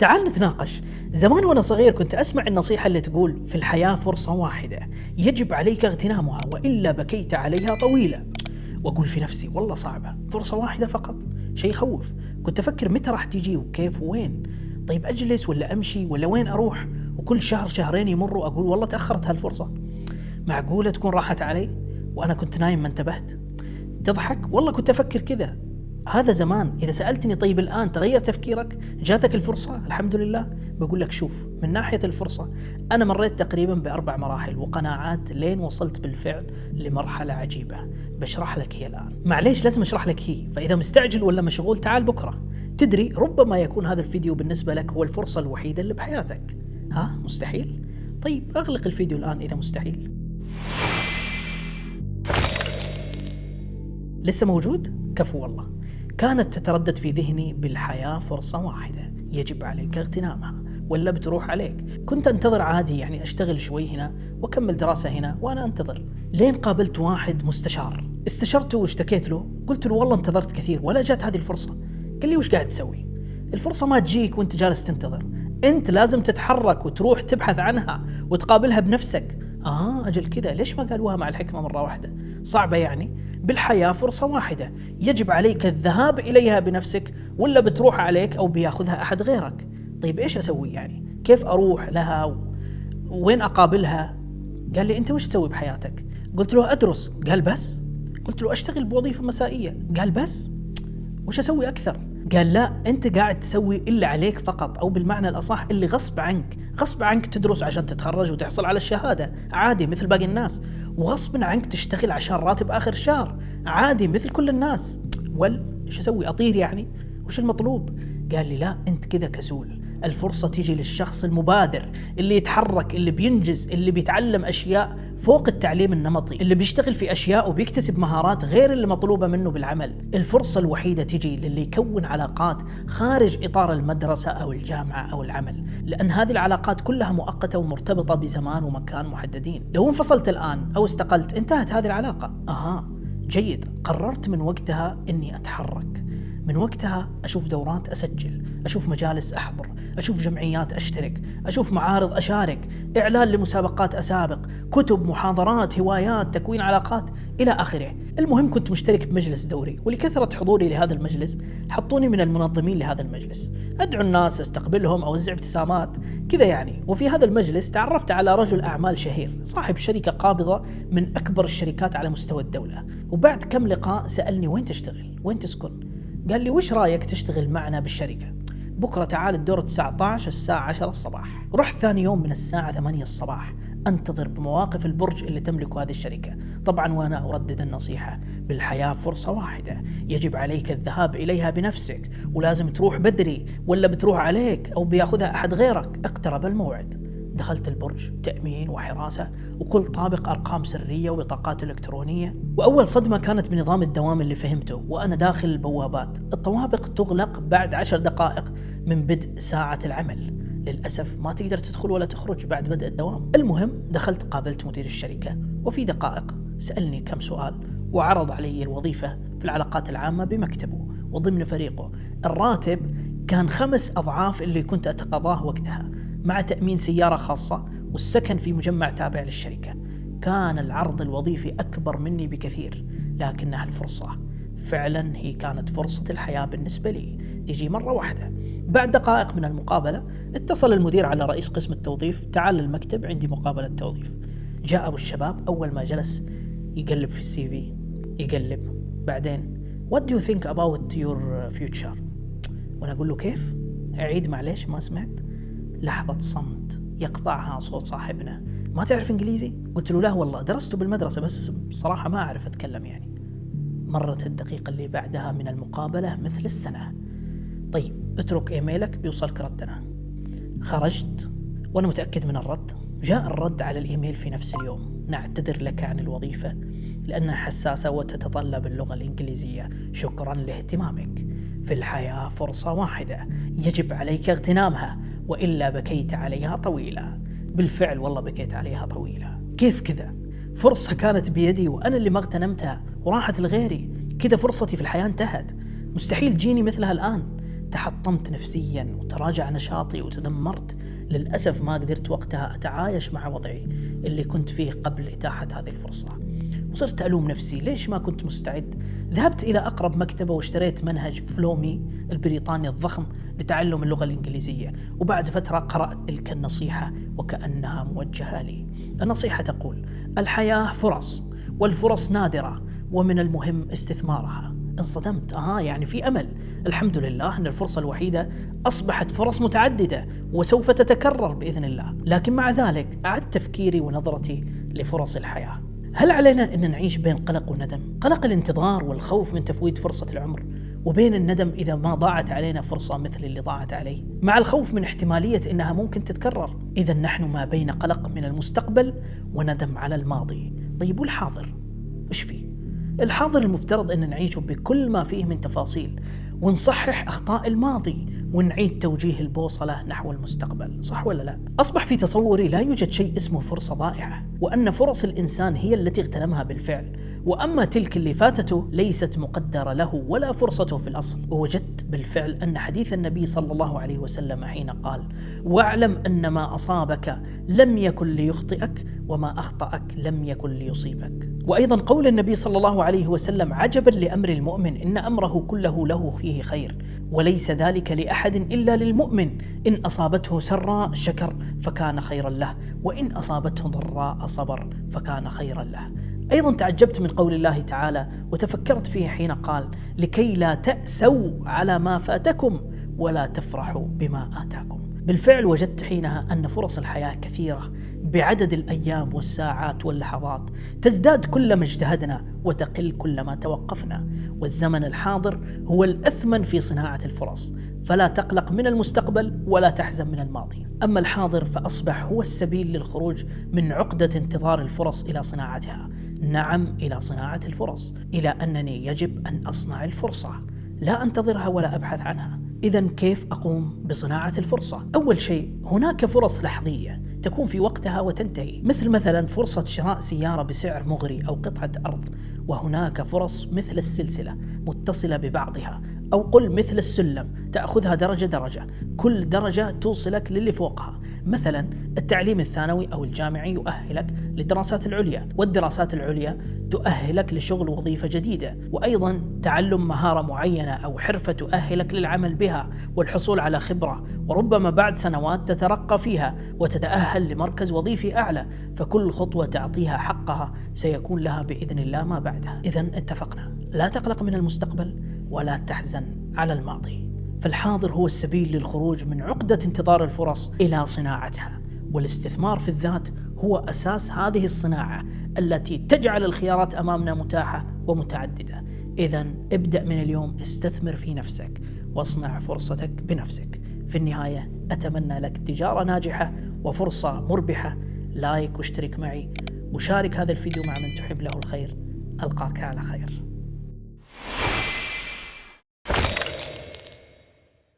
تعال نتناقش. زمان وأنا صغير كنت أسمع النصيحة اللي تقول في الحياة فرصة واحدة يجب عليك اغتنامها وإلا بكيت عليها طويلة. وأقول في نفسي والله صعبة، فرصة واحدة فقط، شيء يخوف. كنت أفكر متى راح تجي وكيف وين. طيب أجلس ولا أمشي ولا وين أروح؟ وكل شهر شهرين يمروا أقول والله تأخرت هالفرصة، معقولة تكون راحت علي وأنا كنت نايم ما انتبهت؟ تضحك؟ والله كنت أفكر كذا. هذا زمان. إذا سألتني طيب الآن تغير تفكيرك، جاتك الفرصة الحمد لله، بقول لك شوف، من ناحية الفرصة أنا مريت تقريبا ب4 مراحل وقناعات لين وصلت بالفعل لمرحلة عجيبة بشرح لك هي الآن. معليش لازم أشرح لك هي، فإذا مستعجل ولا مشغول تعال بكرة. تدري ربما يكون هذا الفيديو بالنسبة لك هو الفرصة الوحيدة اللي بحياتك. ها مستحيل؟ طيب أغلق الفيديو الآن إذا مستحيل. لسه موجود؟ كفو والله. كانت تتردد في ذهني بالحياة فرصة واحدة يجب عليك اغتنامها ولا بتروح عليك. كنت أنتظر عادي، يعني أشتغل شوي هنا وأكمل دراسة هنا وأنا أنتظر، لين قابلت واحد مستشار. استشرته واشتكيت له، قلت له والله انتظرت كثير ولا جات هذه الفرصة. قال لي وش قاعد تسوي؟ الفرصة ما تجيك وانت جالس تنتظر، انت لازم تتحرك وتروح تبحث عنها وتقابلها بنفسك. أجل كذا، ليش ما قالوها مع الحكمة مرة واحدة؟ صعبة يعني؟ بالحياة فرصة واحدة يجب عليك الذهاب إليها بنفسك ولا بتروح عليك أو بياخذها أحد غيرك. طيب إيش أسوي يعني؟ كيف أروح لها وين أقابلها؟ قال لي أنت وش تسوي بحياتك؟ قلت له أدرس. قال بس؟ قلت له أشتغل بوظيفة مسائية. قال بس؟ وش أسوي أكثر؟ قال لا، أنت قاعد تسوي اللي عليك فقط، أو بالمعنى الأصح اللي غصب عنك تدرس عشان تتخرج وتحصل على الشهادة عادي مثل باقي الناس، وغصب عنك تشتغل عشان راتب آخر الشهر عادي مثل كل الناس. إيش أسوي؟ أطير يعني؟ وش المطلوب؟ قال لي لا، أنت كذا كسول. الفرصة تيجي للشخص المبادر اللي يتحرك، اللي بينجز، اللي بيتعلم أشياء فوق التعليم النمطي، اللي بيشتغل في أشياء وبيكتسب مهارات غير اللي مطلوبة منه بالعمل. الفرصة الوحيدة تيجي للي يكون علاقات خارج إطار المدرسة أو الجامعة أو العمل، لأن هذه العلاقات كلها مؤقتة ومرتبطة بزمان ومكان محددين. لو انفصلت الآن أو استقلت انتهت هذه العلاقة. جيد. قررت من وقتها أني أتحرك، من وقتها أشوف دورات أسجل، أشوف مجالس أحضر، أشوف جمعيات أشترك، أشوف معارض أشارك، إعلان لمسابقات أسابق، كتب، محاضرات، هوايات، تكوين علاقات إلى آخره. المهم كنت مشترك بمجلس دوري، ولكثرة حضوري لهذا المجلس حطوني من المنظمين لهذا المجلس، أدعو الناس، أستقبلهم، أوزع ابتسامات كذا يعني. وفي هذا المجلس تعرفت على رجل أعمال شهير صاحب شركة قابضة من أكبر الشركات على مستوى الدولة. وبعد كم لقاء سألني وين تشتغل؟ وين تسكن؟ قال لي وش رأيك تشتغل معنا بالشركة؟ بكرة تعال الدور 19 الساعة 10 الصباح. رحت ثاني يوم من الساعة 8 الصباح أنتظر بمواقف البرج اللي تملكه هذه الشركة، طبعا وأنا أردد النصيحة بالحياة فرصة واحدة يجب عليك الذهاب إليها بنفسك، ولازم تروح بدري ولا بتروح عليك أو بياخذها أحد غيرك. اقترب الموعد، دخلت البرج، تأمين وحراسة وكل طابق أرقام سرية وبطاقات إلكترونية. وأول صدمة كانت بنظام الدوام اللي فهمته وأنا داخل البوابات. الطوابق تغلق بعد 10 دقائق من بدء ساعة العمل، للأسف ما تقدر تدخل ولا تخرج بعد بدء الدوام. المهم دخلت، قابلت مدير الشركة وفي دقائق سألني كم سؤال وعرض علي الوظيفة في العلاقات العامة بمكتبه وضمن فريقه. الراتب كان 5 أضعاف اللي كنت أتقاضاه وقتها، مع تأمين سيارة خاصة والسكن في مجمع تابع للشركة. كان العرض الوظيفي أكبر مني بكثير، لكنها الفرصة فعلا هي كانت فرصة الحياة بالنسبة لي، تيجي مرة واحدة. بعد دقائق من المقابلة اتصل المدير على رئيس قسم التوظيف، تعال للمكتب عندي مقابلة توظيف. جاء أبو الشباب، أول ما جلس يقلب في السي في، يقلب، بعدين What do you think about your future؟ وأنا أقول له كيف؟ أعيد معليش ما سمعت. لحظة صمت يقطعها صوت صاحبنا، ما تعرف إنجليزي؟ قلت له لا والله درسته بالمدرسة بس بصراحة ما أعرف أتكلم يعني. مرت الدقيقة اللي بعدها من المقابلة مثل السنة. طيب اترك إيميلك بيوصلك ردنا. خرجت وأنا متأكد من الرد. جاء الرد على الإيميل في نفس اليوم: نعتذر لك عن الوظيفة لأنها حساسة وتتطلب اللغة الإنجليزية، شكرا لاهتمامك. في الحياة فرصة واحدة يجب عليك اغتنامها وإلا بكيت عليها طويلة. بالفعل والله بكيت عليها طويلة. كيف كذا؟ فرصة كانت بيدي وأنا اللي ما اغتنمتها وراحت لغيري. كذا فرصتي في الحياة انتهت، مستحيل تجيني مثلها الآن. تحطمت نفسيا وتراجع نشاطي وتدمرت. للأسف ما قدرت وقتها أتعايش مع وضعي اللي كنت فيه قبل إتاحة هذه الفرصة، وصرت ألوم نفسي ليش ما كنت مستعد. ذهبت إلى أقرب مكتبة واشتريت منهج فلومي البريطاني الضخم لتعلم اللغة الإنجليزية، وبعد فترة قرأت تلك النصيحة وكأنها موجهة لي. النصيحة تقول: الحياة فرص، والفرص نادرة، ومن المهم استثمارها. انصدمت، يعني في أمل. الحمد لله أن الفرصة الوحيدة أصبحت فرص متعددة وسوف تتكرر بإذن الله. لكن مع ذلك أعدت تفكيري ونظرتي لفرص الحياة. هل علينا أن نعيش بين قلق وندم؟ قلق الانتظار والخوف من تفويت فرصة العمر، وبين الندم إذا ما ضاعت علينا فرصة مثل اللي ضاعت علي، مع الخوف من احتمالية أنها ممكن تتكرر. إذا نحن ما بين قلق من المستقبل وندم على الماضي. طيب والحاضر؟ إيش فيه؟ الحاضر المفترض أن نعيشه بكل ما فيه من تفاصيل، ونصحح أخطاء الماضي، ونعيد توجيه البوصلة نحو المستقبل، صح ولا لا؟ أصبح في تصوري لا يوجد شيء اسمه فرصة ضائعة، وأن فرص الإنسان هي التي اغتنمها بالفعل، وأما تلك اللي فاتته ليست مقدرة له ولا فرصته في الأصل. ووجدت بالفعل أن حديث النبي صلى الله عليه وسلم حين قال: واعلم أن ما أصابك لم يكن ليخطئك، وما أخطأك لم يكن ليصيبك. وأيضا قول النبي صلى الله عليه وسلم: عجبا لأمر المؤمن إن أمره كله له فيه خير، وليس ذلك لأحد إلا للمؤمن، إن أصابته سراء شكر فكان خيرا له، وإن أصابته ضراء صبر فكان خيرا له. أيضا تعجبت من قول الله تعالى وتفكرت فيه حين قال: لكي لا تأسوا على ما فاتكم ولا تفرحوا بما آتاكم. بالفعل وجدت حينها أن فرص الحياة كثيرة بعدد الأيام والساعات واللحظات، تزداد كلما اجتهدنا وتقل كلما توقفنا، والزمن الحاضر هو الأثمن في صناعة الفرص، فلا تقلق من المستقبل ولا تحزن من الماضي. أما الحاضر فأصبح هو السبيل للخروج من عقدة انتظار الفرص إلى صناعتها. نعم، إلى صناعة الفرص، إلى أنني يجب أن أصنع الفرصة، لا أنتظرها ولا أبحث عنها. إذن كيف أقوم بصناعة الفرصة؟ أول شيء، هناك فرص لحظية تكون في وقتها وتنتهي، مثلا فرصة شراء سيارة بسعر مغري أو قطعة أرض، وهناك فرص مثل السلسلة متصلة ببعضها، أو قل مثل السلم تأخذها درجة درجة، كل درجة توصلك للي فوقها. مثلا التعليم الثانوي أو الجامعي يؤهلك للدراسات العليا، والدراسات العليا تؤهلك لشغل وظيفة جديدة، وأيضا تعلم مهارة معينة أو حرفة تؤهلك للعمل بها والحصول على خبرة، وربما بعد سنوات تترقى فيها وتتأهل لمركز وظيفي أعلى. فكل خطوة تعطيها حقها سيكون لها بإذن الله ما بعدها. إذن اتفقنا، لا تقلق من المستقبل ولا تحزن على الماضي، فالحاضر هو السبيل للخروج من عقدة انتظار الفرص إلى صناعتها، والاستثمار في الذات هو أساس هذه الصناعة التي تجعل الخيارات أمامنا متاحة ومتعددة. إذن ابدأ من اليوم، استثمر في نفسك واصنع فرصتك بنفسك. في النهاية أتمنى لك تجارة ناجحة وفرصة مربحة. لايك واشترك معي وشارك هذا الفيديو مع من تحب له الخير. ألقاك على خير.